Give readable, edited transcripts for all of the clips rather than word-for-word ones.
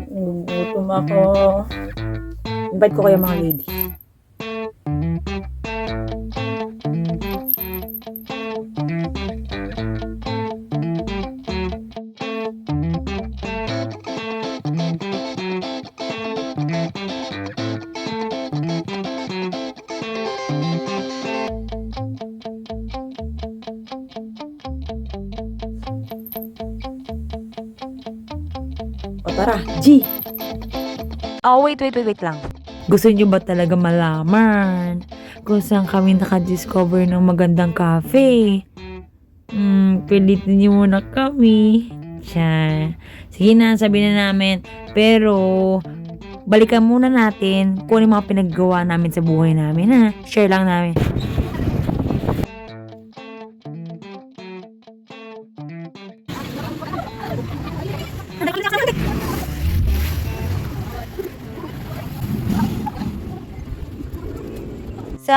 Nagugutom ako. Invite ko kayo mga lady. O tara, G! Oh, wait lang. Gusto niyo ba talaga malaman kung saan kami nakadiscover ng magandang cafe? Pilitin niyo muna kami. Siya. Sige na, sabihin na namin. Pero, balikan muna natin kung ano yung mga pinaggawa namin sa buhay namin, ha? Share lang namin. So,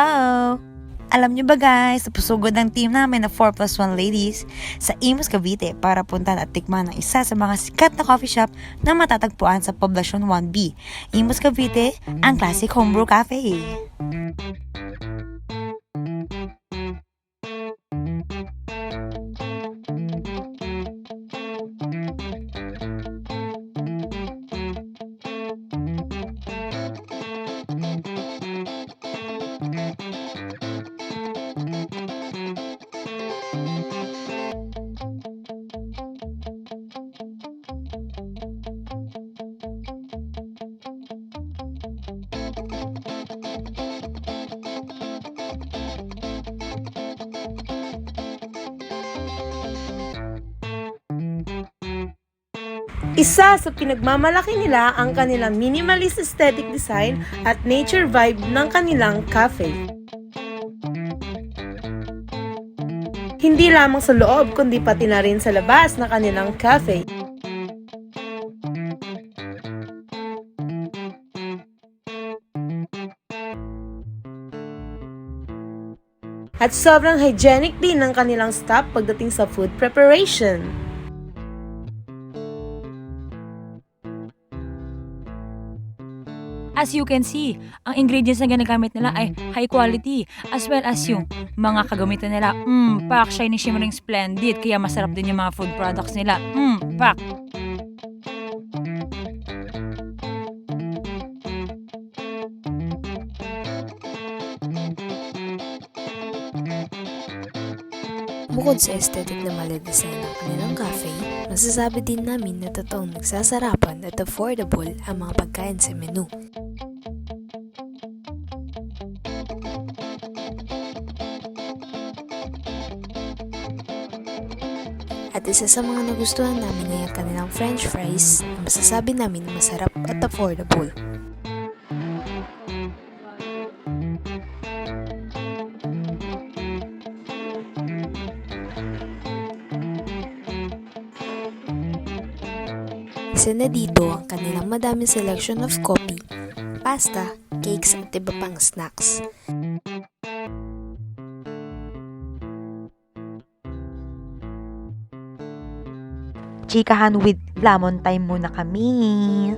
alam nyo ba guys, napusugod ng team namin na 4+1 ladies sa Imus Cavite para puntahan at tikman ng isa sa mga sikat na coffee shop na matatagpuan sa Poblacion 1B. Imus Cavite, ang classic homebrew cafe. Isa sa pinagmamalaki nila ang kanilang minimalist aesthetic design at nature vibe ng kanilang cafe. Hindi lamang sa loob kundi pati na rin sa labas ng kanilang cafe. At sobrang hygienic din ng kanilang staff pagdating sa food preparation. As you can see, ang ingredients na ginagamit nila ay high quality as well as yung mga kagamitan nila. Pak, shiny, shimmering, splendid. Kaya masarap din yung mga food products nila. Pak. Bukod sa aesthetic na mali-design ng kanilang cafe, masasabi din namin na totoong nagsasarapan at affordable ang mga pagkain sa menu. At isa sa mga nagustuhan namin ay ang kanilang french fries na masasabi namin na masarap at affordable. Isa na dito ang kanilang madaming selection of coffee, pasta, cakes at iba pang snacks. Chikahan with lemon time muna kami.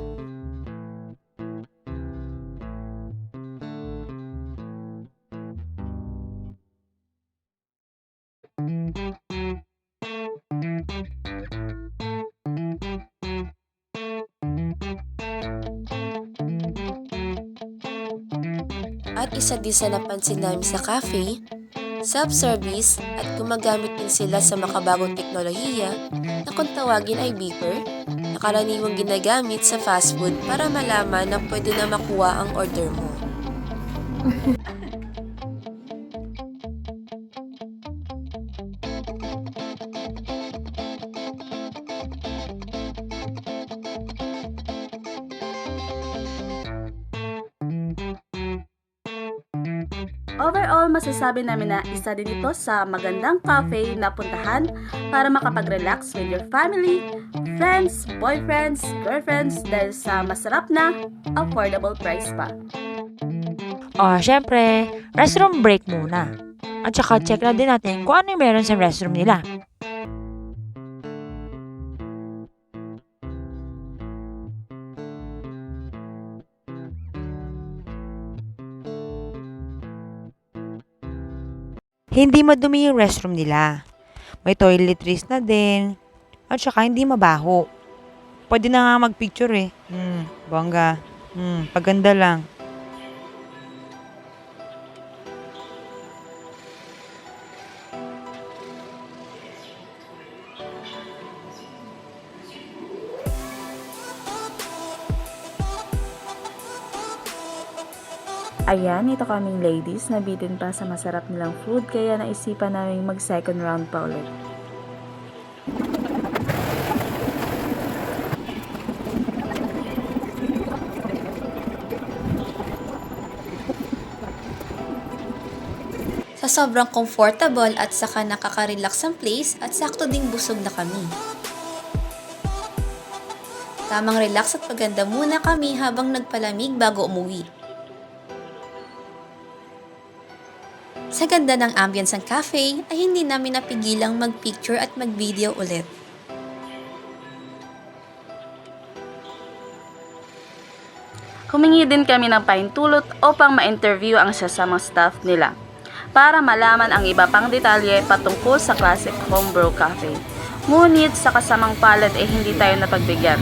At isa din sa napansin namin sa cafe, self-service at gumagamit din sila sa makabagong teknolohiya na kung tawagin ay beeper na karaniwang ginagamit sa fast food para malaman na pwede na makuha ang order mo. Overall, masasabi namin na isa din ito sa magandang cafe na puntahan para makapag-relax with your family, friends, boyfriends, girlfriends dahil sa masarap na, affordable price pa. Syempre, restroom break muna. At saka check na din natin kung ano yung meron sa restroom nila. Hindi madumi yung restroom nila. May toiletries na din. At saka hindi mabaho. Pwede na nga mag-picture eh. Bongga. Paganda lang. Ayan, ito kaming ladies, nabitin pa sa masarap nilang food kaya naisipan namin mag second round pa ulit. Sa sobrang comfortable at saka nakaka-relax ang place at sakto ding busog na kami. Tamang relax at paganda muna kami habang nagpalamig bago umuwi. Sa ganda ng ambience ng cafe ay hindi namin napigilang mag-picture at mag-video ulit. Humingi din kami ng pahintulot upang ma-interview ang sasamang staff nila para malaman ang iba pang detalye patungkol sa Classic Homebrew Cafe. Ngunit sa kasamang palad ay hindi tayo napagbigyan.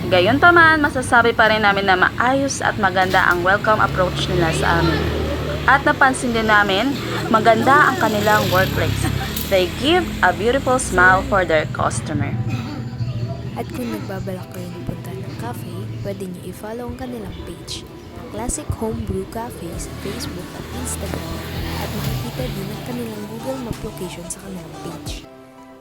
Gayunpaman, masasabi pa rin namin na maayos at maganda ang welcome approach nila sa amin. At napansin din namin, maganda ang kanilang workplace. They give a beautiful smile for their customer. At kung nagbabalak kayo pupunta ng cafe, pwede niyo i-follow ang kanilang page, Classic Homebrew Cafe sa Facebook at Instagram, at makikita din ang kanilang Google Map location sa kanilang page.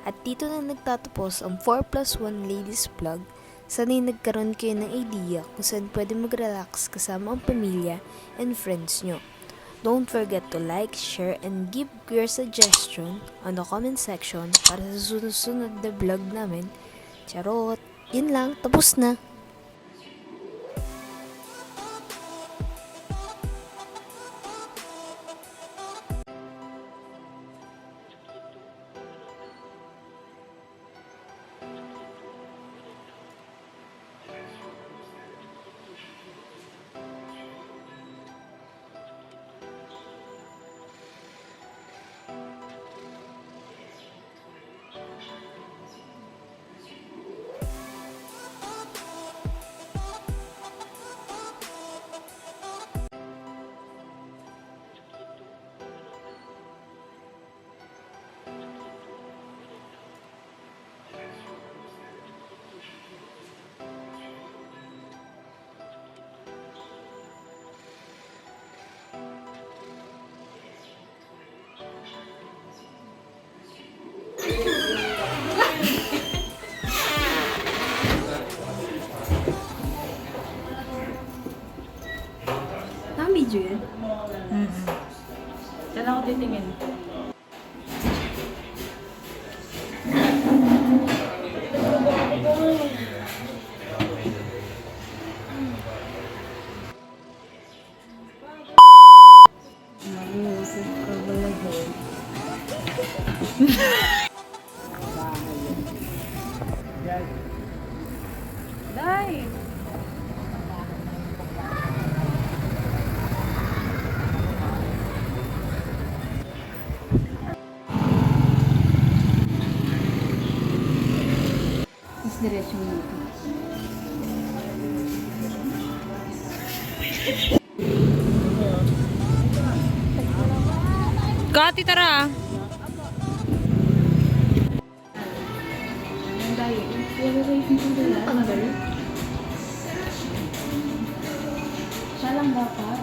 At dito na nagtatapos ang 4+1 Ladies Vlog. Sana'y nagkaroon kayo ng idea kung saan pwede mag-relax kasama ang pamilya and friends nyo. Don't forget to like, share, and give your suggestion on the comment section para sa sunod na vlog namin. Charot! Yun lang, tapos na! Video yun? Diyan ako titingin. Dai! Diretso mo dito. Kati, tara! Siya lang dapat.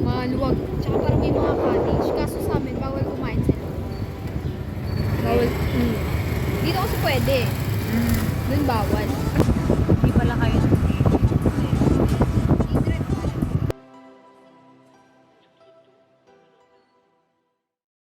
Maluwag. Tsaka parang may mga cottage. Kaso sa amin, bawal kumain sila. Bawal. Dito kasi pwede. Doon bawal. Hindi pala kayo